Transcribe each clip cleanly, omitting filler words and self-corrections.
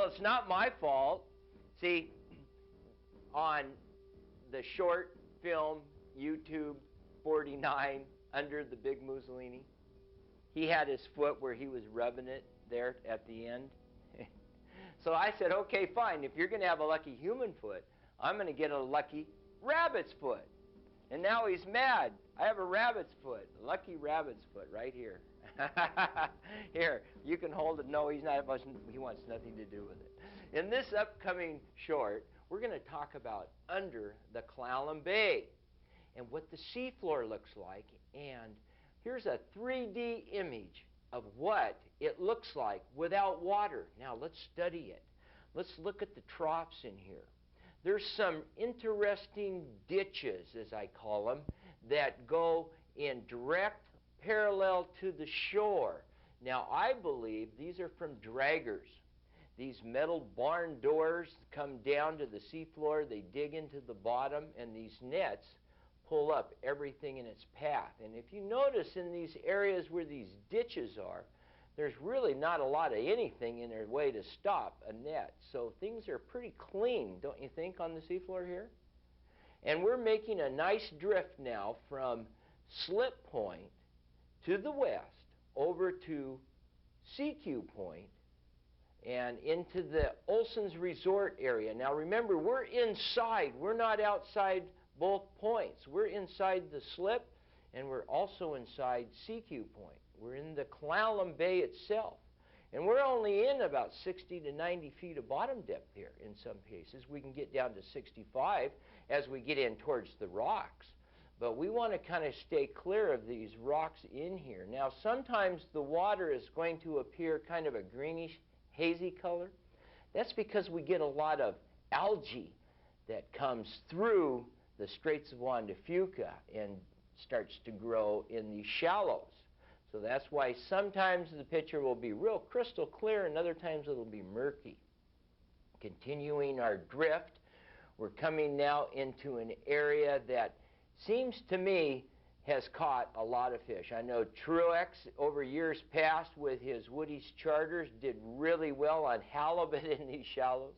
Well, it's not my fault. See, on the short film YouTube 49, Under the Big Mussolini, he had his foot where he was rubbing it there at the end. So I said, okay, fine. If you're going to have a lucky human foot, I'm going to get a lucky rabbit's foot. And now he's mad. I have a rabbit's foot, a lucky rabbit's foot right here. Here, you can hold it. No, he's not. He wants nothing to do with it. In this upcoming short, we're going to talk about under the Calallm Bay and what the seafloor looks like. And here's a 3D image of what it looks like without water. Now let's study it. Let's look at the troughs in here. There's some interesting ditches, as I call them, that go in direct parallel to the shore. Now I believe these are from draggers. These metal barn doors come down to the seafloor, they dig into the bottom, and these nets pull up everything in its path. And if you notice in these areas where these ditches are, there's really not a lot of anything in their way to stop a net. So things are pretty clean, don't you think, on the seafloor here? And we're making a nice drift now from Slip Point to the west over to Sekiu Point and into the Olson's Resort area. Now remember, we're inside. We're not outside both points. We're inside the slip, and we're also inside Sekiu Point. We're in the Calallm Bay itself. And we're only in about 60 to 90 feet of bottom depth here in some cases. We can get down to 65 as we get in towards the rocks. But we want to kind of stay clear of these rocks in here. Now sometimes the water is going to appear kind of a greenish, hazy color. That's because we get a lot of algae that comes through the Straits of Juan de Fuca and starts to grow in these shallows. So that's why sometimes the picture will be real crystal clear and other times it'll be murky. Continuing our drift, we're coming now into an area that seems to me has caught a lot of fish. I know Truex over years past with his Woody's charters did really well on halibut in these shallows.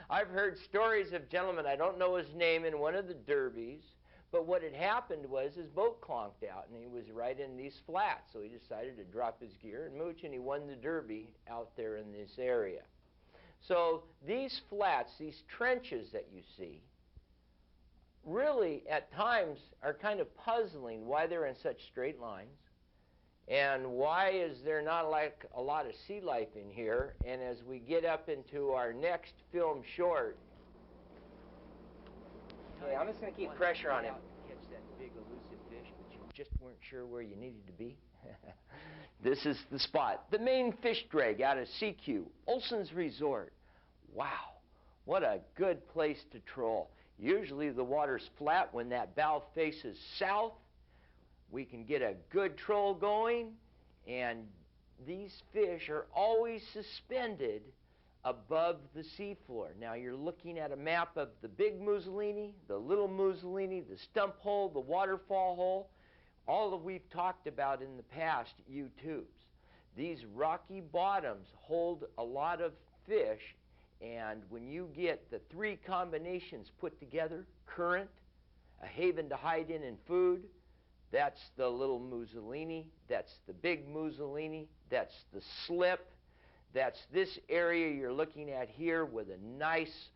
I've heard stories of gentlemen, I don't know his name, in one of the derbies, but what had happened was his boat conked out and he was right in these flats, so he decided to drop his gear and mooch, and he won the derby out there in this area. So these flats, these trenches that you see, really at times are kind of puzzling why they're in such straight lines and why is there not like a lot of sea life in here. And as we get up into our next film short, okay, I'm just going to keep pressure on him. Catch that big elusive fish, but you just weren't sure where you needed to be. This is the spot. The main fish drag out of Sekiu, Olson's Resort. Wow, what a good place to troll. Usually the water's flat when that bow faces south. We can get a good troll going, and these fish are always suspended above the seafloor. Now you're looking at a map of the big Mussolini, the little Mussolini, the stump hole, the waterfall hole, all that we've talked about in the past YouTubes. These rocky bottoms hold a lot of fish, and when you get the three combinations put together, current, a haven to hide in and food, that's the little Mussolini, that's the big Mussolini, that's the slip, that's this area you're looking at here with a nice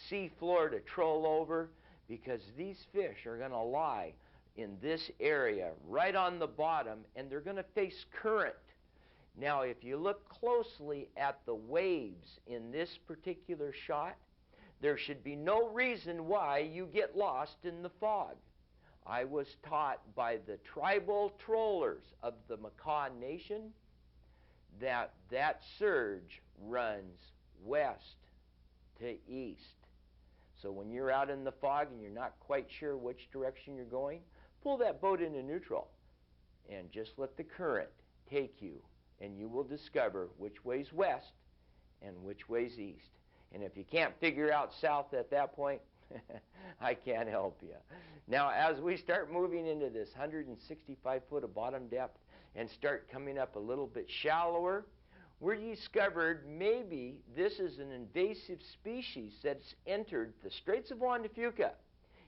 sea floor to troll over, because these fish are going to lie in this area right on the bottom, and they're going to face current. Now if you look closely at the waves in this particular shot, there should be no reason why you get lost in the fog. I was taught by the tribal trollers of the Makah Nation that that surge runs west to east. So when you're out in the fog and you're not quite sure which direction you're going, pull that boat into neutral and just let the current take you, and you will discover which way's west and which way's east. And if you can't figure out south at that point, I can't help you. Now as we start moving into this 165 foot of bottom depth and start coming up a little bit shallower, we discovered maybe this is an invasive species that's entered the Straits of Juan de Fuca.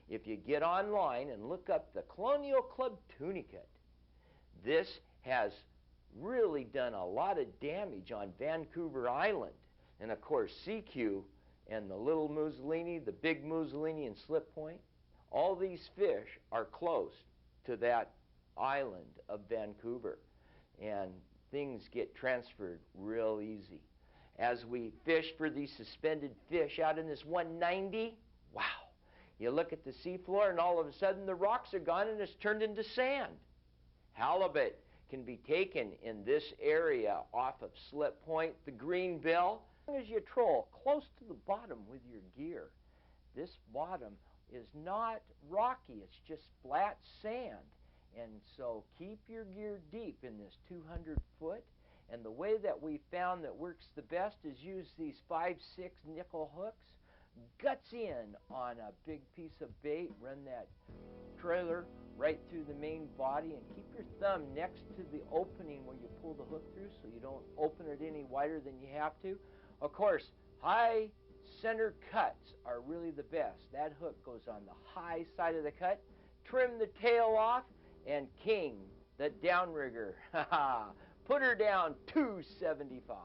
If you get online and look up the Colonial Club tunicate, this has really done a lot of damage on Vancouver Island. And of course, Sekiu and the little Mussolini, the big Mussolini and Slip Point, all these fish are close to that island of Vancouver. And things get transferred real easy. As we fish for these suspended fish out in this 190, wow. You look at the seafloor and all of a sudden the rocks are gone and it's turned into sand. Halibut can be taken in this area off of Slip Point, the Greenbill. As you troll close to the bottom with your gear, this bottom is not rocky, it's just flat sand. And so keep your gear deep in this 200 foot. And the way that we found that works the best is use these 5-6 nickel hooks, guts in on a big piece of bait, run that trailer right through the main body, and keep your thumb next to the opening where you pull the hook through so you don't open it any wider than you have to. Of course, high center cuts are really the best. That hook goes on the high side of the cut. Trim the tail off, and king, the downrigger. Put her down 275.